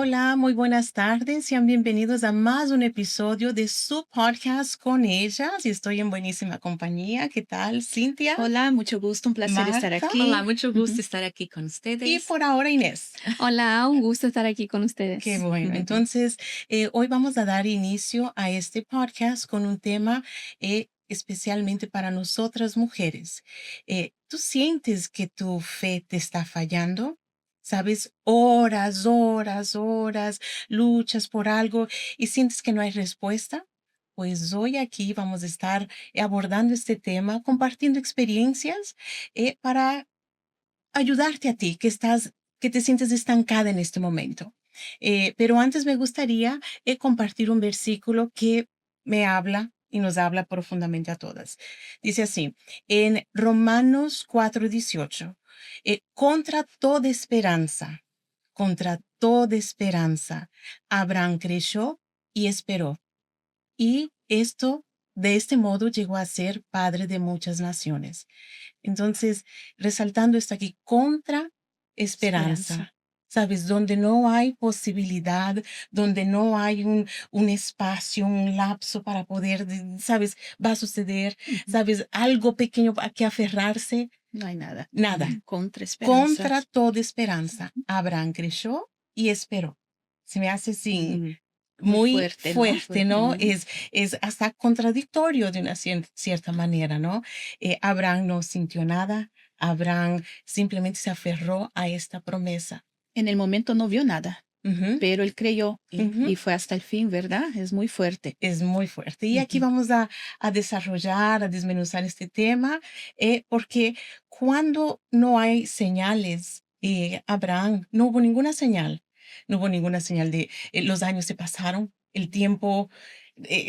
Hola, muy buenas tardes. Sean bienvenidos a más un episodio de su podcast con ellas. Y estoy en buenísima compañía. ¿Qué tal, Cintia? Hola, mucho gusto, un placer estar Marta. aquí. Hola, mucho gusto Ujú. estar aquí con Y ustedes. por ahora, Inés. Hola, un gusto estar aquí con ustedes. Qué bueno. Entonces, hoy vamos a dar inicio a este podcast con un tema especialmente para nosotras mujeres. ¿Tú sientes que tu fe te está fallando? ¿Sabes? Horas, luchas por algo y sientes que no hay respuesta. Pues hoy aquí vamos a estar abordando este tema, compartiendo experiencias para ayudarte a ti que te sientes estancada en este momento. Pero antes me gustaría compartir un versículo que me habla y nos habla profundamente a todas. Dice así, en Romanos 4:18, contra toda esperanza, Abraham creyó y esperó. Y de este modo, llegó a ser padre de muchas naciones. Entonces, resaltando esto aquí, contra esperanza. ¿Sabes? Donde no hay posibilidad, donde no hay un espacio, un lapso para poder, ¿sabes? Va a suceder, ¿sabes? Algo pequeño a que aferrarse. No hay nada. Nada. Contra esperanza. Contra toda esperanza. Abraham creyó y esperó. Se me hace así muy fuerte, ¿no? Es hasta contradictorio de una cierta manera, ¿no? Abraham no sintió nada, Abraham simplemente se aferró a esta promesa. En el momento no vio nada, Ujú, pero él creyó ujú. y fue hasta el fin, ¿verdad? Es muy fuerte. Es muy fuerte. Y aquí Ujú. vamos a desarrollar, a desmenuzar este tema, porque cuando no hay señales, Abraham, no hubo ninguna señal, no hubo ninguna señal de los años se pasaron, el tiempo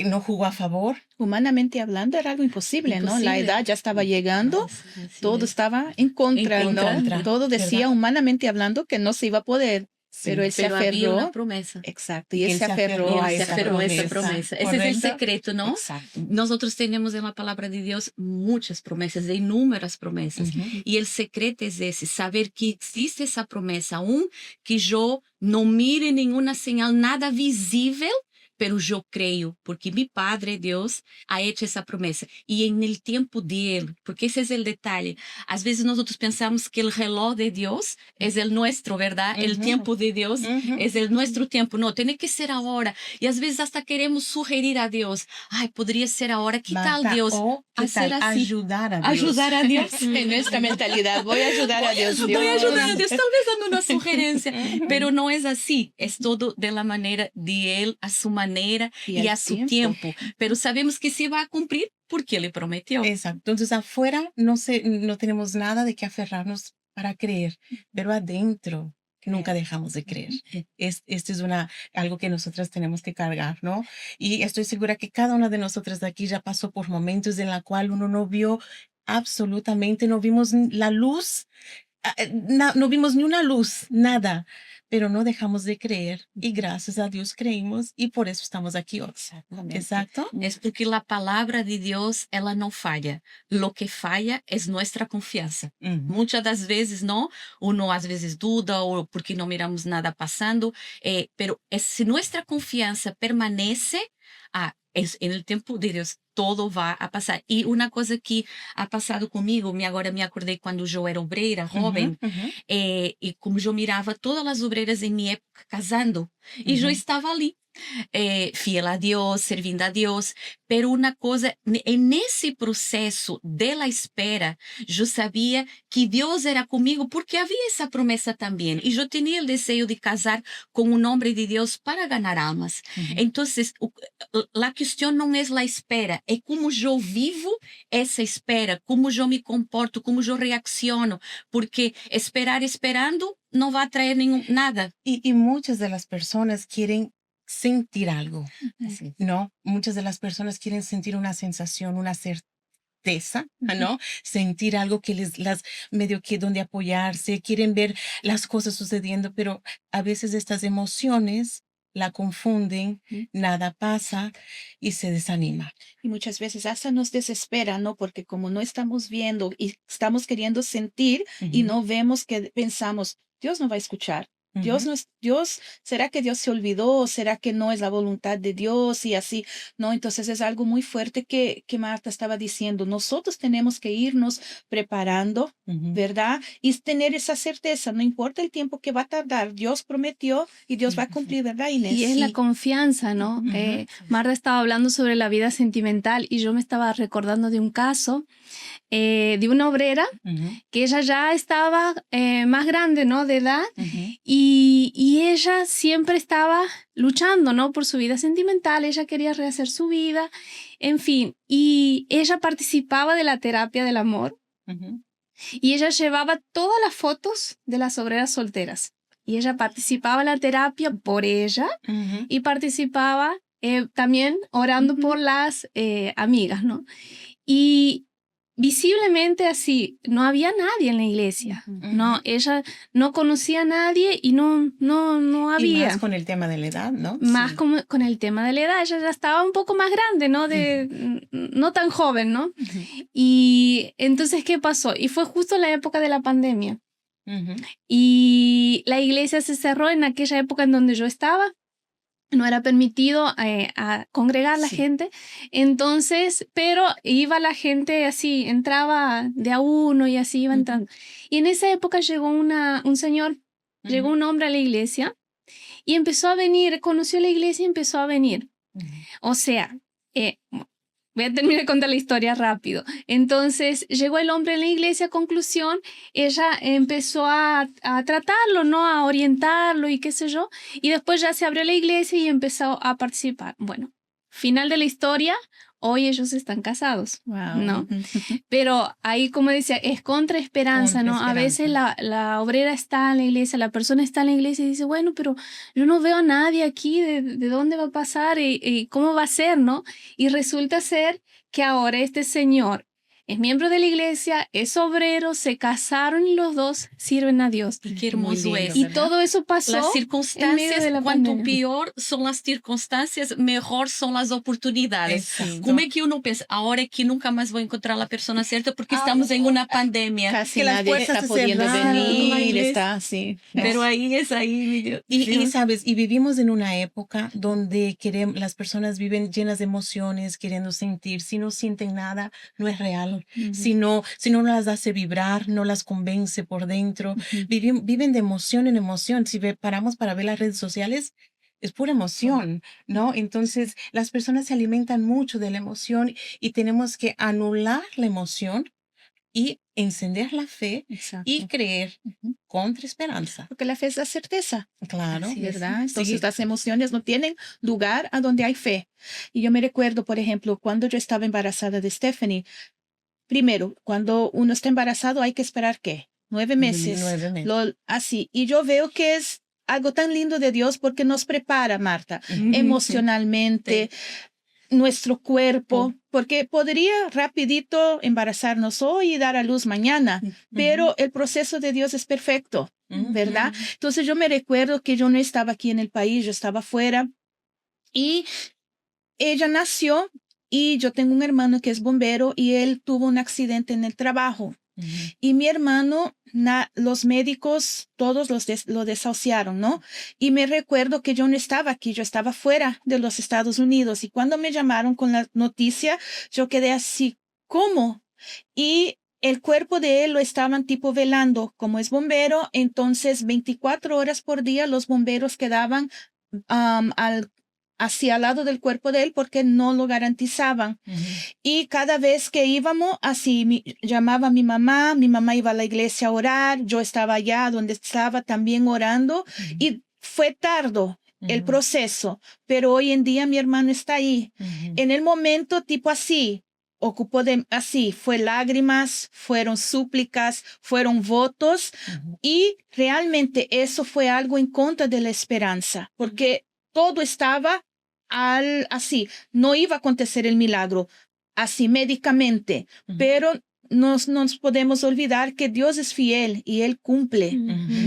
no jugó a favor. Humanamente hablando era algo imposible, ¿no? La Imposible. edad ya estaba llegando, Así todo es. estaba en contra, En ¿no? contra, Todo decía ¿verdad? humanamente hablando que no se iba a poder, Sí, pero él se Pero había aferró. una promesa. Exacto, y Y él se aferró a Él se esa aferró a esa promesa. promesa. Ese es el ¿correcto? secreto, ¿no? Exacto. Nosotros tenemos en la palabra de Dios muchas promesas, de inúmeras promesas. Ujú. Y el secreto es ese, saber que existe esa promesa, aún que yo no mire ninguna señal, nada visible, pero yo creo, porque mi Padre Dios ha hecho esa promesa. Y en el tiempo de Él, porque ese es el detalle. A veces nosotros pensamos que el reloj de Dios es el nuestro, ¿verdad? El Ujú. tiempo de Dios Ujú. es el nuestro tiempo. No, tiene que ser ahora. Y a veces hasta queremos sugerir a Dios, ay, podría ser ahora. ¿Qué tal, Marta, Dios? o ¿qué Hacer tal? así. Ayudar a Dios. Ayudar a Dios. En nuestra mentalidad, voy a ayudar a Dios. Voy a ayudar a Dios. Dios, tal vez dando una sugerencia, pero no es así, es todo de la manera de Él, a su manera y al a su tiempo, pero sabemos que se va a cumplir porque le prometió. Exacto. Entonces afuera no tenemos nada de qué aferrarnos para creer, pero adentro nunca dejamos de creer. Esto es algo que nosotras tenemos que cargar, ¿no? Y estoy segura que cada una de nosotras de aquí ya pasó por momentos en la cual uno no vio absolutamente, no vimos la luz, no vimos ni una luz, nada, pero no dejamos de creer y gracias a Dios creímos y por eso estamos aquí hoy. Exactamente. Exacto. Es porque la palabra de Dios, ela no falla. Lo que falla es nuestra confianza. Ujú. Muchas das vezes, ¿no? Uno às vezes duda o porque no miramos nada pasando, pero si nuestra confianza permanece, en el tiempo de Dios todo va a pasar. Y una cosa que ha pasado comigo, agora me acordei quando eu era obreira, jovem, Ujú, ujú. e como eu mirava todas as obreiras em minha época casando, e eu Ujú. estava ali. Fiel a Dios, servindo a Dios, pero una cosa, en ese proceso de la espera, yo sabía que Dios era conmigo porque había esa promesa también, y yo tenía el deseo de casar con un hombre de Dios para ganar almas. Ujú. Entonces, la cuestión no es la espera, es cómo yo vivo esa espera, cómo yo me comporto, cómo yo reacciono, porque esperar esperando no va a traer nada. Y muchas de las personas quieren sentir algo, Así. ¿no? Muchas de las personas quieren sentir una sensación, una certeza, ¿no? Sentir algo que las medio que donde apoyarse, quieren ver las cosas sucediendo, pero a veces estas emociones la confunden, nada pasa y se desanima. Y muchas veces hasta nos desespera, ¿no? Porque como no estamos viendo y estamos queriendo sentir y Ujú. no vemos que pensamos, Dios no va a escuchar. Dios no es, Dios, ¿será que Dios se olvidó? ¿Será que no es la voluntad de Dios? Y así, no, entonces es algo muy fuerte que Marta estaba diciendo. Nosotros tenemos que irnos preparando, ¿verdad? Y tener esa certeza, no importa el tiempo que va a tardar, Dios prometió y Dios va a cumplir, ¿verdad, Inés? Y es la confianza, ¿no? Marta estaba hablando sobre la vida sentimental y yo me estaba recordando de un caso de una obrera que ella ya estaba más grande, ¿no? De edad y ella siempre estaba luchando, ¿no? Por su vida sentimental, ella quería rehacer su vida, en fin, y ella participaba de la terapia del amor y ella llevaba todas las fotos de las obreras solteras y ella participaba en la terapia por ella y participaba también orando por las amigas, ¿no? Y visiblemente así, no había nadie en la iglesia, ¿no? Ella no conocía a nadie y no había. Y más con el tema de la edad, ¿no? Más con el tema de la edad, ella ya estaba un poco más grande, ¿no? No tan joven, ¿no? Y entonces, ¿qué pasó? Y fue justo en la época de la pandemia. Y la iglesia se cerró en aquella época en donde yo estaba. No era permitido a congregar la gente, entonces, pero iba la gente así, entraba de a uno y así iba entrando. Y en esa época llegó un señor, llegó un hombre a la iglesia y empezó a venir, conoció la iglesia y empezó a venir. O sea, voy a terminar de contar la historia rápido. Entonces, llegó el hombre en la iglesia, conclusión, ella empezó a tratarlo, ¿no? A orientarlo y qué sé yo. Y después ya se abrió la iglesia y empezó a participar. Bueno, final de la historia, hoy ellos están casados, ¿no? Pero ahí, como decía, es contra esperanza, ¿no? A veces la obrera está en la iglesia, la persona está en la iglesia y dice, bueno, pero yo no veo a nadie aquí, ¿de dónde va a pasar y cómo va a ser, ¿no? Y resulta ser que ahora este señor es miembro de la iglesia, es obrero, se casaron y los dos sirven a Dios. Y qué hermoso es. Y todo eso pasó Las en medio circunstancias, de la cuanto pandemia. peor son las circunstancias, mejor son las oportunidades. Exacto. Como é que uno piensa, ahora que nunca más voy a encontrar la persona cierta porque estamos en una pandemia? Casi que las nadie puertas está se pudiendo cerraron, venir, ¿no? está así. Pero ahí es ahí, mi Dios. Y sabes, y vivimos en una época donde las personas viven llenas de emociones, queriendo sentir. Si no sienten nada, no es real. Si no las hace vibrar, no las convence por dentro. Viven de emoción en emoción. Si paramos para ver las redes sociales, es pura emoción, ¿no? Entonces, las personas se alimentan mucho de la emoción y tenemos que anular la emoción y encender la fe y creer contra esperanza. Porque la fe es la certeza, Claro. ¿verdad? Entonces Sí. las emociones no tienen lugar a donde hay fe. Y yo me recuerdo, por ejemplo, cuando yo estaba embarazada de Stephanie, primero, cuando uno está embarazado hay que esperar, ¿qué? 9 meses. 9 meses. Así. Y yo veo que es algo tan lindo de Dios porque nos prepara, Marta, emocionalmente, nuestro cuerpo, porque podría rapidito embarazarnos hoy y dar a luz mañana, pero el proceso de Dios es perfecto, ¿verdad? Entonces yo me recuerdo que yo no estaba aquí en el país, yo estaba fuera y ella nació y yo tengo un hermano que es bombero y él tuvo un accidente en el trabajo. Y mi hermano, los médicos, todos lo desahuciaron, ¿no? Y me recuerdo que yo no estaba aquí, yo estaba fuera de los Estados Unidos. Y cuando me llamaron con la noticia, yo quedé así, ¿cómo? Y el cuerpo de él lo estaban tipo velando, como es bombero, entonces 24 horas por día los bomberos quedaban hacia al lado del cuerpo de él porque no lo garantizaban. Y cada vez que íbamos, así llamaba a mi mamá iba a la iglesia a orar, yo estaba allá donde estaba también orando y fue tardo el proceso, pero hoy en día mi hermano está ahí. En el momento tipo así, fue lágrimas, fueron súplicas, fueron votos y realmente eso fue algo en contra de la esperanza, porque todo estaba así, no iba a acontecer el milagro, así médicamente, pero no nos podemos olvidar que Dios es fiel y Él cumple.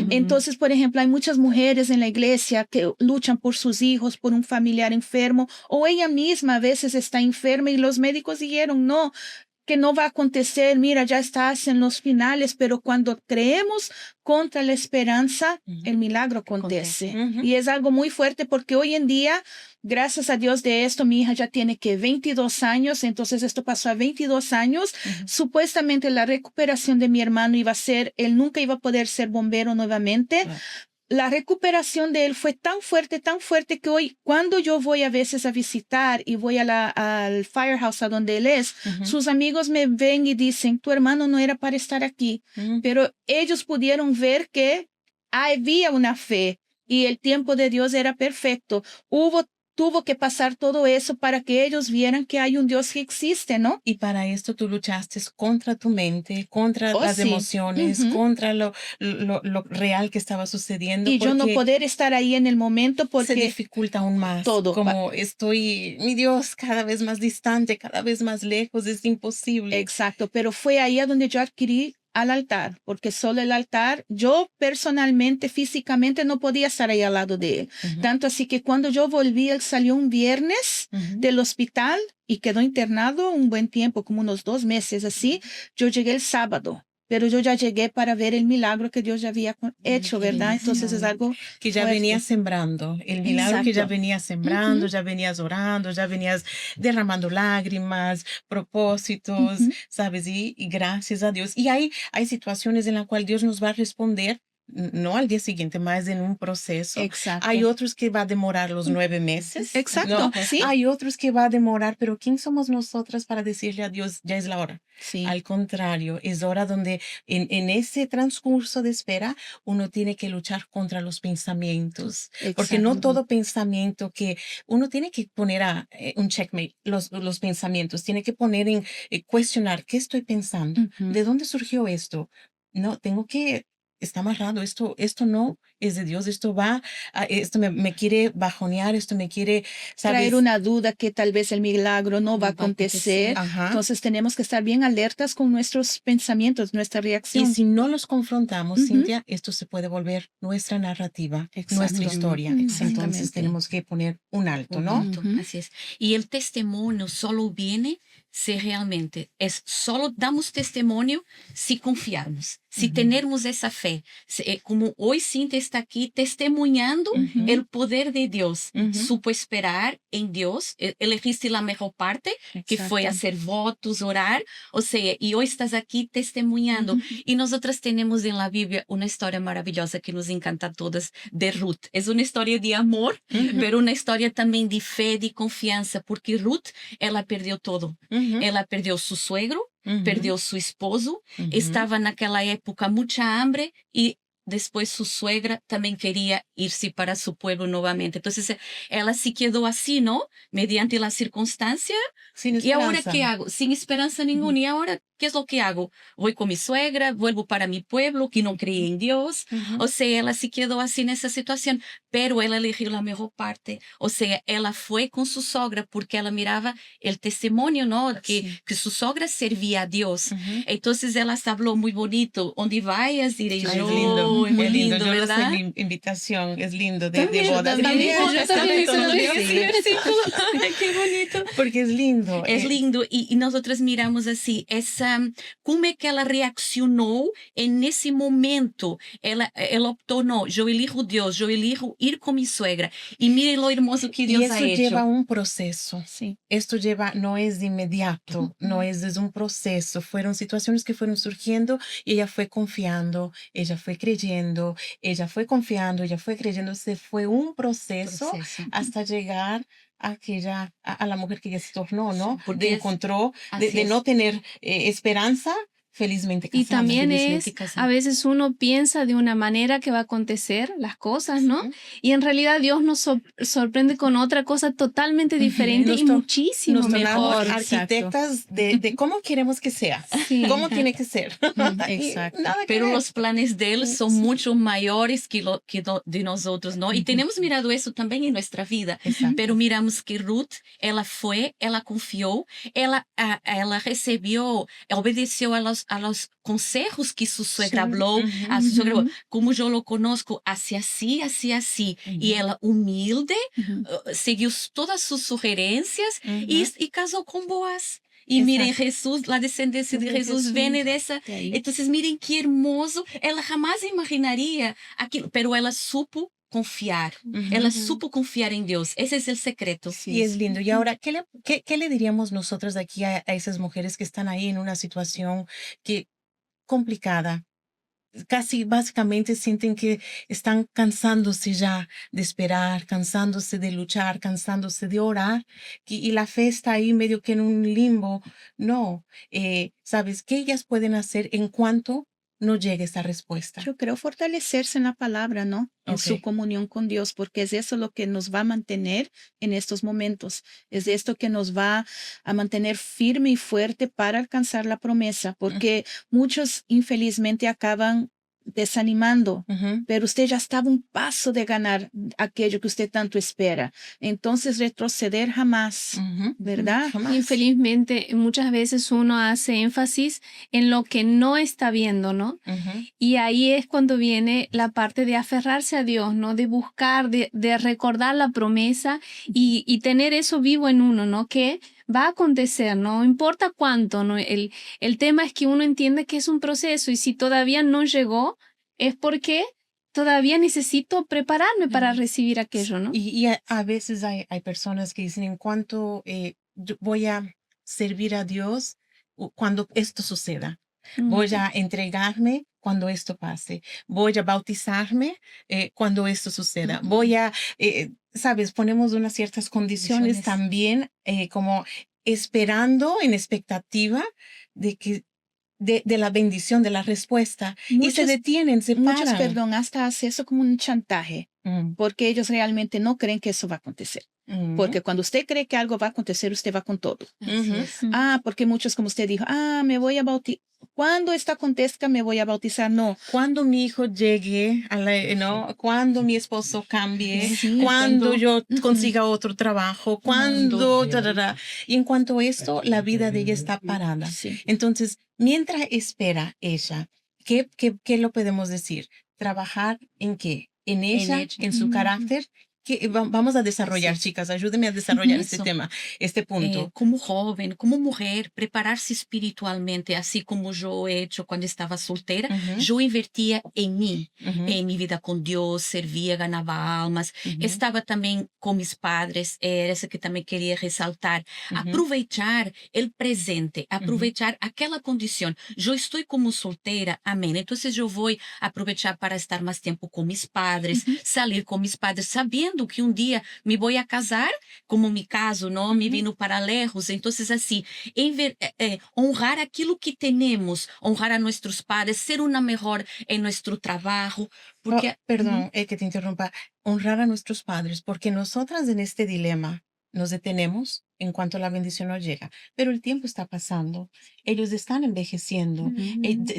Entonces, por ejemplo, hay muchas mujeres en la iglesia que luchan por sus hijos, por un familiar enfermo, o ella misma a veces está enferma y los médicos dijeron, no, que no va a acontecer, mira, ya estás en los finales, pero cuando creemos contra la esperanza, el milagro acontece. Y es algo muy fuerte porque hoy en día, gracias a Dios de esto, mi hija ya tiene que 22 años, entonces esto pasó a 22 años. Supuestamente la recuperación de mi hermano iba a ser, él nunca iba a poder ser bombero nuevamente. La recuperación de él fue tan fuerte que hoy, cuando yo voy a veces a visitar y voy al firehouse a donde él es, sus amigos me ven y dicen, tu hermano no era para estar aquí, pero ellos pudieron ver que había una fe y el tiempo de Dios era perfecto. Tuvo que pasar todo eso para que ellos vieran que hay un Dios que existe, ¿no? Y para esto tú luchaste contra tu mente, contra las emociones, contra lo real que estaba sucediendo. Y yo no poder estar ahí en el momento porque se dificulta aún más. Todo. Como estoy, mi Dios, cada vez más distante, cada vez más lejos, es imposible. Exacto, pero fue ahí a donde yo adquirí al altar, porque solo el altar, yo personalmente, físicamente no podía estar ahí al lado de él. Tanto así que cuando yo volví, él salió un viernes del hospital y quedó internado un buen tiempo, como unos 2 meses así. Yo llegué el sábado, pero yo ya llegué para ver el milagro que Dios ya había hecho, ¿verdad? Entonces es algo que ya venía sembrando, el milagro que ya venía sembrando, ya venías orando, ya venías derramando lágrimas, propósitos, ¿sabes? Y gracias a Dios. Y hay situaciones en las cuales Dios nos va a responder, no al día siguiente, más en un proceso. Exacto. Hay otros que va a demorar los 9 meses. Exacto, ¿no? sí. Hay otros que va a demorar, pero ¿quién somos nosotras para decirle a Dios, ya es la hora? Sí. Al contrario, es hora donde en ese transcurso de espera uno tiene que luchar contra los pensamientos. Exacto. Porque no todo pensamiento que uno tiene que poner un checkmate, los pensamientos, tiene que poner en cuestionar qué estoy pensando, de dónde surgió esto. No, tengo que está amarrado, esto no es de Dios, esto me quiere bajonear, esto me quiere, ¿sabes? Traer una duda que tal vez el milagro no va a acontecer. Entonces tenemos que estar bien alertas con nuestros pensamientos, nuestra reacción. Y si no los confrontamos, Cintia, esto se puede volver nuestra narrativa, nuestra historia. Entonces tenemos que poner un alto, ¿no? Así es. Y el testimonio solo viene si realmente solo damos testimonio si confiarmos, si tenemos esa fe. Como hoy Cintia está aquí testemunhando el poder de Dios. Supo esperar en Dios, elegiste la mejor parte, que fue hacer votos, orar, o sea, y hoy estás aquí testemunhando. Y nosotras tenemos en la Biblia una historia maravillosa que nos encanta a todas, de Ruth. Es una historia de amor, pero una historia también de fe, de confianza, porque Ruth, ela perdió todo. Ela perdeu seu suegro, perdeu seu esposo, estava naquela época muita hambre e depois sua suegra também queria ir-se para seu pueblo novamente. Então, ela se quedou assim, não? Mediante a circunstância. E agora que hago? Sem esperança nenhuma. E agora, que é o que hago? Vou com minha suegra, vuelvo para mi pueblo, que não creia em Deus. Ou seja, ela se quedou assim nessa situação. Pero ela elegeu a melhor parte. Ou seja, ela foi com sua sogra, porque ela mirava o testemunho, não? Que sua sogra servia a Deus. Então, ela falou muito bonito. Onde vayas, irei yo. Es lindo, muy es lindo. Yo ¿verdad? no sé, mi invitación es lindo de boda. Yo también Qué bonito. Porque es lindo. É lindo. E nós miramos assim, como é que ela reaccionou nesse momento. Ela optou, não, eu elijo Deus, eu elijo ir com minha suegra. E mire lo hermoso que Deus ha hecho. Y eso lleva un proceso. Sí. Esto no es de inmediato, no es desde un proceso. Fueron situaciones que fueron surgiendo y ella fue confiando, ella fue creyendo, ella fue confiando, ella fue creyendo. Se fue un proceso hasta llegar a la mujer que ella se tornó, ¿no? Porque encontró, de no tener esperanza, felizmente casada. Y también felizmente casada. a veces uno piensa de una manera que va a acontecer las cosas, ¿no? Y en realidad Dios nos sorprende con otra cosa totalmente diferente y muchísimo mejor. Arquitectas de cómo queremos que sea, cómo tiene que ser. Exacto. Pero los planes de Él son mucho mayores que de nosotros, ¿no? Y tenemos mirado eso también en nuestra vida. Pero miramos que Ruth, ela fue, ela confió, ela recibió, obedeció a los consejos que su suegra habló, a su suegra, como yo lo conozco, hacia así, así, así. Y ela humilde, siguió todas sus sugerencias y casó con Boaz. Y miren, Exacto. Jesús, la descendencia de De Jesús Jesús. viene de esa. De ahí. Entonces, miren qué hermoso. Ella jamás imaginaría aquilo, pero ella supo confiar. Ella supo confiar en Dios. Ese es el secreto. Sí, Y es sí. lindo. Y ahora, ¿qué le diríamos nosotros de aquí a esas mujeres que están ahí en una situación complicada? Casi básicamente sienten que están cansándose ya de esperar, cansándose de luchar, cansándose de orar, y la fe está ahí medio que en un limbo. No, ¿sabes qué ellas pueden hacer en cuanto no llegue esa respuesta? Yo creo fortalecerse en la palabra, ¿no? En su Ok. comunión con Dios, porque es eso lo que nos va a mantener en estos momentos. Es esto que nos va a mantener firme y fuerte para alcanzar la promesa, porque muchos infelizmente acaban desanimando, Ujú, pero usted ya estaba un paso de ganar aquello que usted tanto espera. Entonces, retroceder jamás, ujú, ¿verdad? jamás. Infelizmente, muchas veces uno hace énfasis en lo que no está viendo, ¿no? Ujú, Y ahí es cuando viene la parte de aferrarse a Dios, ¿no? De buscar, de recordar la promesa y tener eso vivo en uno, ¿no? Que va a acontecer, no importa cuánto, ¿no? El tema es que uno entiende que es un proceso y si todavía no llegó, es porque todavía necesito prepararme para recibir aquello, ¿no? Y a veces hay personas que dicen, en cuanto yo voy a servir a Dios cuando esto suceda. Voy a entregarme cuando esto pase. Voy a bautizarme cuando esto suceda. Voy a, sabes, ponemos unas ciertas condiciones también como esperando en expectativa de que de la bendición, de la respuesta. Y se Muchos- detienen, se Muchos, paran. perdón, hasta hace eso como un chantaje, Mm, porque ellos realmente no creen que eso va a acontecer. mm, Porque cuando usted cree que algo va a acontecer, usted va con todo. Así Ujú. es. Porque muchos, como usted dijo, me voy a bautizar. Cuando esto acontezca, me voy a bautizar. No. Cuando mi hijo llegue, ¿no? Cuando mi esposo cambie, Sí, cuando yo Ujú. consiga otro trabajo, cuando... tarara. Y en cuanto a esto, la vida de ella está parada. Sí. Entonces, mientras espera ella, ¿qué lo podemos decir? ¿Trabajar en qué? ¿En ella? ella. ¿En su carácter? Vamos a desarrollar, Así es. chicas, ayúdenme a desarrollar este Eso. tema, este punto. Como joven, como mujer, preparar-se espiritualmente, assim como eu he hecho quando estava solteira, Ujú, eu invertia em mim, ujú, em minha vida com Deus, servia, ganhava almas, ujú, estava também com meus padres, era essa que também queria ressaltar, ujú, aproveitar o presente, aproveitar aquela condição. Eu estou como solteira, amém, então eu vou aproveitar para estar mais tempo com meus padres, sair com meus padres, sabendo que dia me vou a casar, como me caso, não me vindo para lejos. Então, assim, honrar aquilo que temos, honrar a nossos padres, ser uma melhor em nosso trabalho, porque... Perdón, que te interrumpa. Honrar a nuestros padres, porque nosotras en este dilema nos detenemos en cuanto la bendición nos llega, pero el tiempo está pasando, ellos están envejeciendo,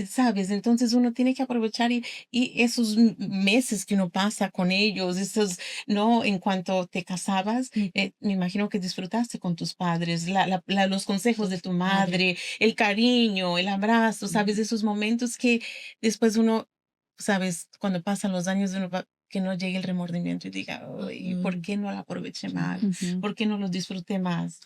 ¿sabes? Entonces uno tiene que aprovechar y esos meses que uno pasa con ellos, esos, ¿no? En cuanto te casabas, me imagino que disfrutaste con tus padres, los consejos de tu madre, el cariño, el abrazo, ¿sabes? Esos momentos que después uno, sabes, cuando pasan los años, que no llegue el remordimiento y diga, "Ay, ¿por qué no la aproveché mal? ¿Por qué no lo disfruté más?"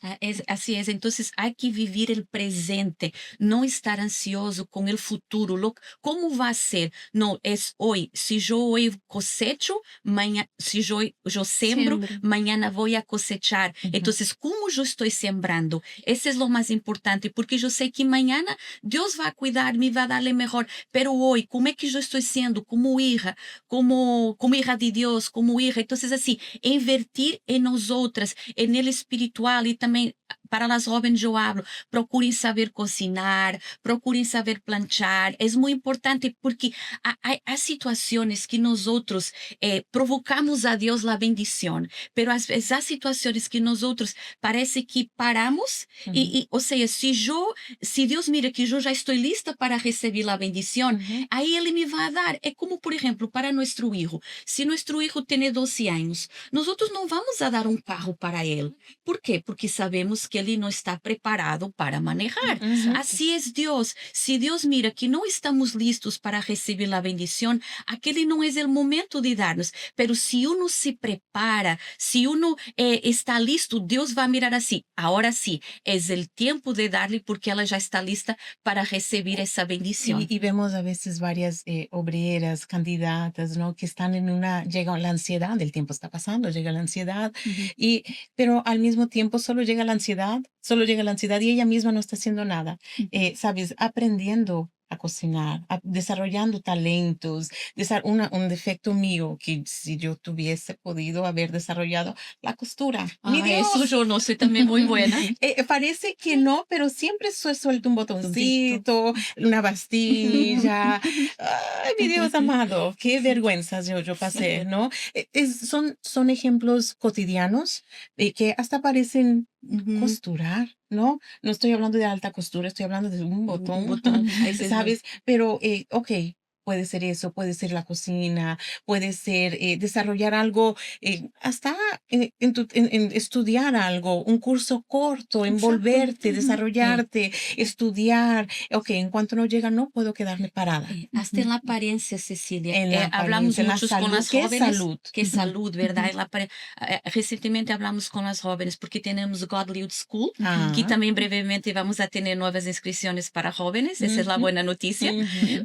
Assim é. Então, há que viver o presente, não estar ansioso com o futuro. Como vai ser? Não, é hoje. Se eu hoje cosecho, amanhã, se eu sembro, amanhã vou a cosechar. Então, como eu estou sembrando? Esse é o mais importante, porque eu sei que amanhã Deus vai cuidar, me vai dar o melhor. Pero hoje, como é que eu estou sendo? Como hija, como hija de Deus, como hija. Então, assim, invertir em nós outras, nele espiritual e também para as jovens eu hablo, procurem saber cozinhar, procurem saber planchar. É muito importante porque há situações que nós outros provocamos a Deus a bendição, pero às vezes há situações que nós outros parece que paramos ou seja, se Deus mira que eu já estou lista para receber a bendição, aí Ele me vai dar. É como, por exemplo, para nosso filho. Se nosso filho tem 12 anos, nós outros não vamos a dar um carro para ele. Por quê? Porque sabemos que ele não está preparado para manejar. Assim é Deus. Se Deus mira que não estamos listos para receber a bendição, aquele não é o momento de dar-nos. Pero se uno se prepara, se uno está listo, Deus vai mirar assim. Agora sim, é o tempo de dar-lhe porque ela já está lista para receber essa bendição. Y vemos a veces varias obreras, candidatas, ¿no? Que están llega la ansiedad, el tiempo está pasando, llega la ansiedad, pero al mismo tiempo solo llega la ansiedad y ella misma no está haciendo nada, ¿sabes? Aprendiendo a cocinar, desarrollando talentos, un defecto mío que si yo tuviese podido haber desarrollado la costura. ¡Mi Dios! Eso yo no soy también muy buena. Parece que no, pero siempre suelto un botoncito, una bastilla. Ay, mi Dios amado, qué vergüenzas yo pasé, ¿no? Son ejemplos cotidianos que hasta parecen costurar, ¿no? No estoy hablando de alta costura, estoy hablando de un botón, ¿sabes? Pero, ok, puede ser eso, puede ser la cocina, puede ser desarrollar algo, hasta en estudiar algo, un curso corto, envolverte, desarrollarte, estudiar. Ok, en cuanto no llega, no puedo quedarme parada. Hasta en la apariencia, Cecilia. En la hablamos apariencia, mucho con las ¿qué jóvenes. salud? Que salud, ¿verdad? Recientemente hablamos con las jóvenes porque tenemos Godlywood School, que también brevemente vamos a tener nuevas inscripciones para jóvenes. Esa es la buena noticia.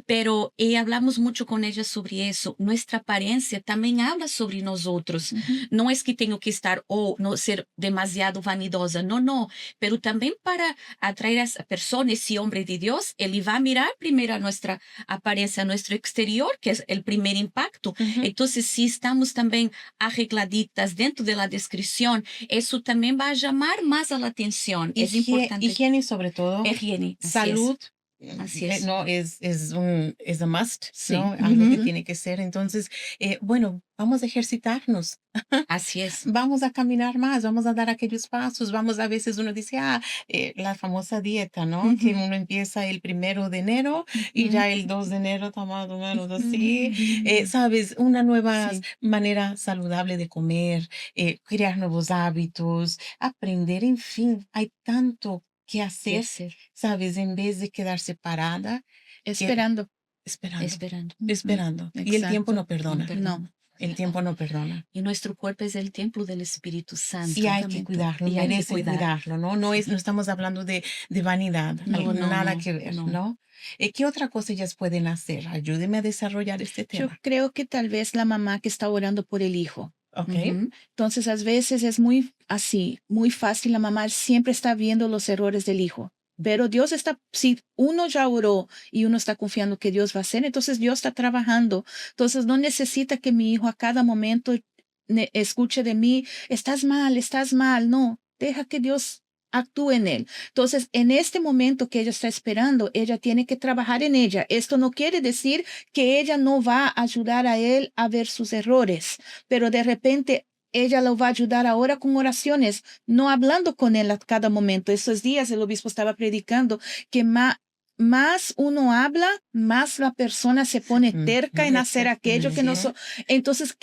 Pero hablamos mucho con ellas sobre eso. Nuestra apariencia también habla sobre nosotros. No es que tengo que estar no ser demasiado vanidosa, no. Pero también para atraer a esa persona, ese hombre de Dios, él va a mirar primero a nuestra apariencia, a nuestro exterior, que es el primer impacto. Entonces, si estamos también arregladitas dentro de la descripción, eso también va a llamar más a la atención. Es importante. Higiene sobre todo. Higiene. Salud. Así es. No, es a must, Sí. ¿no? Algo que tiene que ser. Entonces, bueno, vamos a ejercitarnos. Así es. Vamos a caminar más, vamos a dar aquellos pasos, a veces uno dice, la famosa dieta, ¿no? Que uno empieza el 1 de enero y ya el 2 de enero toma más o menos así. ¿Sabes? Una nueva manera saludable de comer, crear nuevos hábitos, aprender, en fin, hay tanto que hacer, ¿sabes? En vez de quedarse parada. Esperando. Esperando. Y el tiempo no perdona. No. El tiempo no perdona. Y nuestro cuerpo es el templo del Espíritu Santo. Sí, hay que cuidarlo, merece cuidarlo, ¿no? No estamos hablando de vanidad, nada que ver, ¿no? ¿Qué otra cosa ellas pueden hacer? Ayúdeme a desarrollar este tema. Yo creo que tal vez la mamá que está orando por el hijo. Okay. Entonces, a veces es muy fácil. La mamá siempre está viendo los errores del hijo. Pero Dios está, si uno ya oró y uno está confiando que Dios va a hacer, entonces Dios está trabajando. Entonces, no necesita que mi hijo a cada momento escuche de mí, estás mal. No, deja que Dios actúe en él. Entonces, en este momento que ella está esperando, ella tiene que trabajar en ella. Esto no quiere decir que ella no va a ayudar a él a ver sus errores, pero de repente ella lo va a ayudar ahora con oraciones, no hablando con él a cada momento. Esos días el obispo estaba predicando que más uno habla, más la persona se pone terca en hacer aquello que no... Entonces,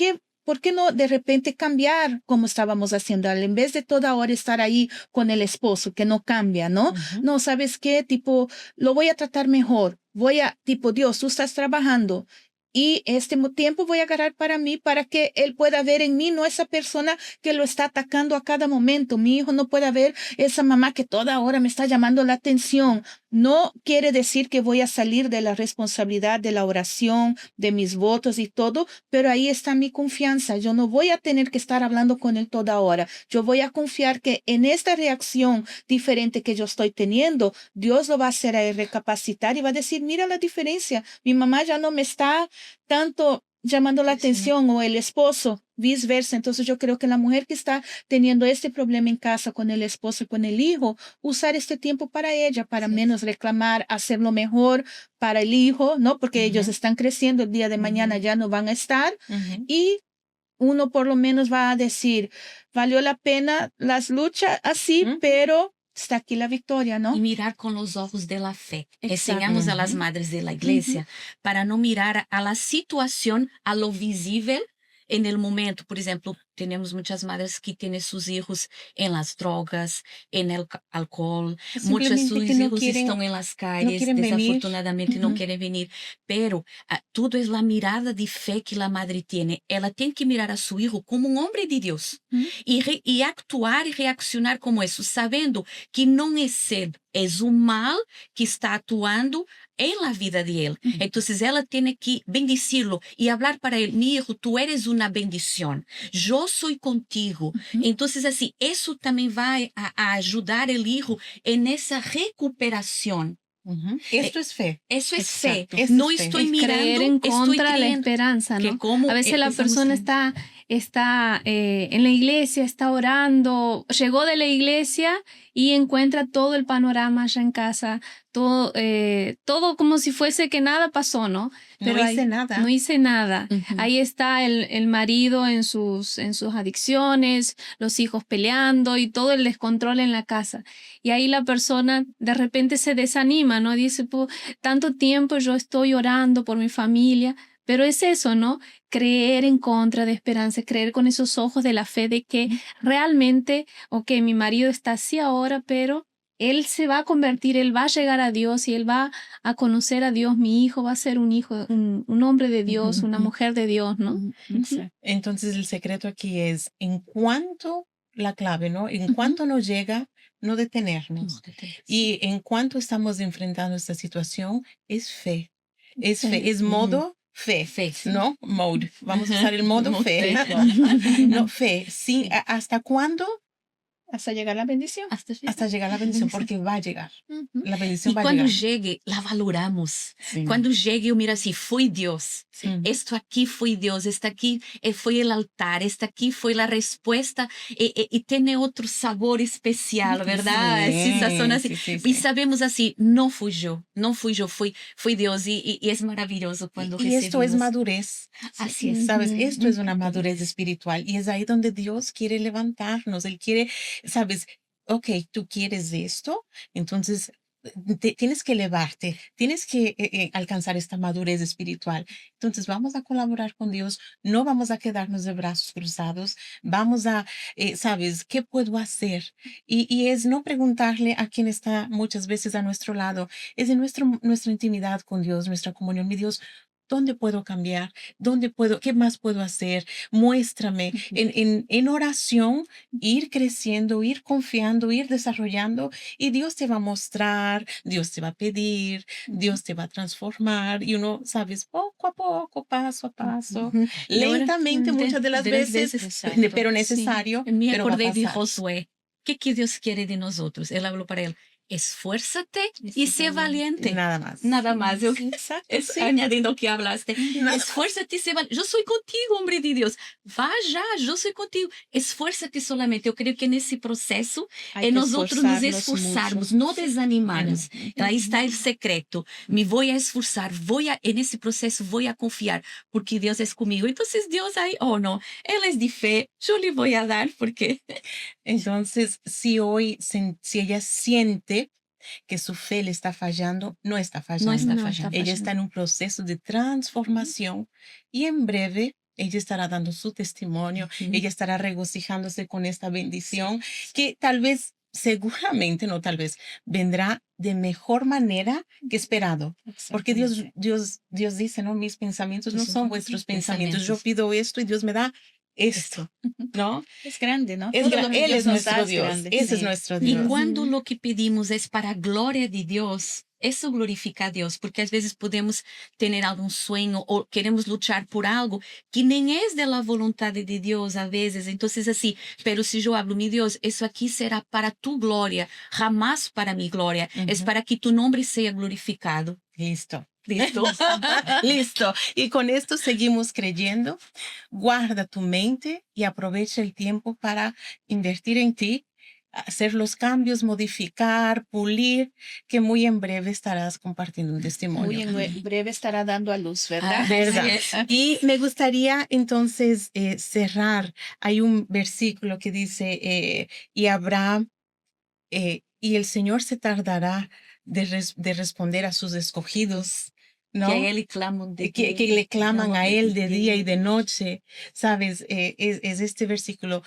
¿por qué no de repente cambiar como estábamos haciendo? En vez de toda hora estar ahí con el esposo, que no cambia, ¿no? No, ¿sabes qué? Tipo, lo voy a tratar mejor. Dios, tú estás trabajando. Y este tiempo voy a agarrar para mí, para que él pueda ver en mí, no esa persona que lo está atacando a cada momento. Mi hijo no puede ver esa mamá que toda hora me está llamando la atención. No quiere decir que voy a salir de la responsabilidad de la oración, de mis votos y todo, pero ahí está mi confianza. Yo no voy a tener que estar hablando con él toda hora. Yo voy a confiar que en esta reacción diferente que yo estoy teniendo, Dios lo va a hacer a él recapacitar y va a decir, mira la diferencia. Mi mamá ya no me está tanto llamando la atención, o el esposo, viceversa. Entonces yo creo que la mujer que está teniendo este problema en casa con el esposo y con el hijo, usar este tiempo para ella, para menos reclamar, hacerlo mejor para el hijo, ¿no? Porque ellos están creciendo, el día de mañana ya no van a estar, y uno por lo menos va a decir, valió la pena las luchas así, pero está aquí la victoria, ¿no? Y mirar con los ojos de la fe. Enseñamos a las madres de la iglesia para no mirar a la situación, a lo visible en el momento. Por ejemplo, tenemos muchas madres que tienen sus hijos en las drogas, en el alcohol, muchos de sus Simplemente que no hijos quieren, están en las no calles, quieren venir. desafortunadamente no Ujú. quieren venir, pero todo es la mirada de fe que la madre tiene. Ela tiene que mirar a su hijo como un hombre de Dios Ujú. y actuar y reaccionar como eso, sabiendo que no es él, es un mal que está actuando en la vida de él. Ujú. Entonces ella tiene que bendecirlo y hablar para él: mi hijo, tú eres una bendición, yo soy contigo. Ujú. Entonces así, eso también va a ayudar el hijo en esa recuperación. Esto es fe. Eso es fe. Exacto. Esto No es fe. estoy Es mirando, creer en estoy contra de la creyendo esperanza, que ¿no? como A veces la estamos persona creyendo. está en la iglesia, está orando, llegó de la iglesia y encuentra todo el panorama ya en casa, todo como si fuese que nada pasó, ¿no? No hice nada. No hice nada. Ujú. Ahí está el marido en sus adicciones, los hijos peleando y todo el descontrol en la casa. Y ahí la persona de repente se desanima, ¿no? Dice, tanto tiempo yo estoy orando por mi familia, pero es eso, ¿no? Creer en contra de esperanza, creer con esos ojos de la fe de que realmente, ok, mi marido está así ahora, pero él se va a convertir, él va a llegar a Dios y él va a conocer a Dios. Mi hijo va a ser un hijo, un hombre de Dios, una mujer de Dios, ¿no? Exacto. Entonces el secreto aquí es, en cuanto la clave, ¿no? En cuanto nos llega, no detenernos. Y en cuanto estamos enfrentando esta situación, es fe. Es fe, es modo fe. Fe. ¿No? Mode. Vamos a usar el modo fe. No, fe. Sí, Sí. ¿hasta cuándo? Hasta llegar la bendición. Hasta llegar la bendición, porque va a llegar. Ujú. La Y bendición va a cuando llegar. llegue, la valoramos. Sí. Cuando llegue, yo miro así, fue Dios. Esto aquí fue Dios, esto aquí fue el altar, esta aquí fue la respuesta y tiene otro sabor especial, ¿verdad? Sí, Esa sazón así. sí, sí, Y sí. sabemos así, no fui yo, fue Dios y es maravilloso cuando Y esto es recibimos. madurez. Así es. ¿Sabes? Ujú. Esto es una madurez Madurez. espiritual y es ahí donde Dios quiere levantarnos. Él quiere, ¿sabes? Ok, tú quieres esto, entonces tienes que elevarte, tienes que alcanzar esta madurez espiritual. Entonces vamos a colaborar con Dios, no vamos a quedarnos de brazos cruzados, vamos a, ¿sabes? ¿Qué puedo hacer? Y es no preguntarle a quien está muchas veces a nuestro lado, es en nuestra intimidad con Dios, nuestra comunión. Mi Dios, ¿dónde puedo cambiar? ¿Dónde puedo? ¿Qué más puedo hacer? Muéstrame. En oración, ir creciendo, ir confiando, ir desarrollando, y Dios te va a mostrar, Dios te va a pedir, Dios te va a transformar, y uno, sabes, poco a poco, paso a paso, Ujú. Y ahora, lentamente muchas de las veces, Exacto. pero Sí. necesario, me pero va a acordé de pasar. Josué. ¿Qué Dios quiere de nosotros? Él habló para él: esfuérzate y sé valiente. Nada más. Nada más. Yo, Exacto. Sí. añadiendo que hablaste. Nada Esfuérzate y sé valiente. Yo soy contigo, hombre de Dios. Vaya, yo soy contigo. Esfuérzate solamente. Yo creo que en ese proceso Hay que nosotros nos esforzarnos esforzarmos, mucho. no desanimarnos. Ahí está el secreto. Me voy a esforzar, en ese proceso voy a confiar, porque Dios es conmigo. Entonces Dios ahí, oh no, Él es de fe, yo le voy a dar, porque Entonces, si hoy, si ella siente que su fe le está fallando, no está fallando. no está No está fallando. Ella está en un proceso de transformación y en breve ella estará dando su testimonio, ella estará regocijándose con esta bendición que tal vez, seguramente, no tal vez, vendrá de mejor manera que esperado. Porque Dios dice, ¿no? Mis pensamientos no son vuestros pensamientos. Yo pido esto y Dios me da esto, ¿no? Es grande, ¿no? Es Todo lo que Él Dios es nos da nuestro es Dios. grande. Ese es Sí. nuestro Y Dios. cuando lo que pedimos es para gloria de Dios, eso glorifica a Dios, porque às vezes podemos tener algum sonho ou queremos luchar por algo que nem es de la voluntad de Dios a veces. Entonces así, pero si yo hablo, mi Dios, eso aquí será para tu gloria, jamás para mi gloria. Es para que tu nombre sea glorificado. Listo. Listo. Listo. Y con esto seguimos creyendo. Guarda tu mente y aprovecha el tiempo para invertir en ti, hacer los cambios, modificar, pulir, que muy en breve estarás compartiendo un Muy testimonio. en breve estará dando a luz, ¿verdad? Ah, ¿Verdad? así es. Y me gustaría entonces cerrar. Hay un versículo que dice, y habrá, y el Señor se tardará de responder a sus escogidos, ¿no? Que a Él claman que le claman a Él de día y de noche. ¿Sabes? Es este versículo,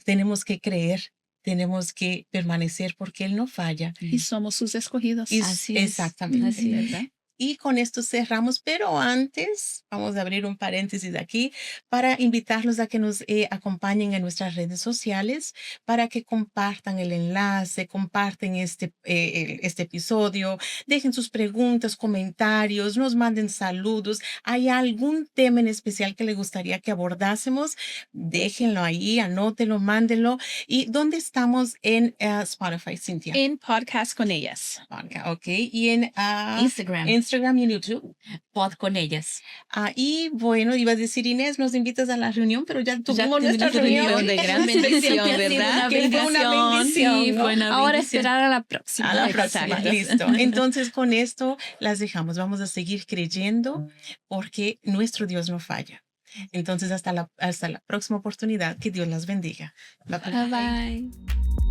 tenemos que creer, tenemos que permanecer porque Él no falla. Y somos sus escogidos. Así es. Exactamente. Así es. ¿Verdad? Y con esto cerramos, pero antes vamos a abrir un paréntesis aquí para invitarlos a que nos acompañen en nuestras redes sociales, para que compartan el enlace, comparten este episodio, dejen sus preguntas, comentarios, nos manden saludos. ¿Hay algún tema en especial que les gustaría que abordásemos? Déjenlo ahí, anótenlo, mándenlo. ¿Y dónde estamos en Spotify, Cintia? En Podcast con ellas. Ok, y en Instagram y en YouTube. Pod con ellas. Y bueno, ibas a decir, Inés, nos invitas a la reunión, pero ya tuvimos nuestra tuvimos reunión. de gran bendición, ¿verdad? Que fue una bendición, Sí, ¿no? fue una Ahora bendición. esperar a la próxima. A la Exacto. próxima, listo. Entonces, con esto las dejamos. Vamos a seguir creyendo porque nuestro Dios no falla. Entonces, hasta la próxima oportunidad. Que Dios las bendiga. Bye, bye. Bye bye.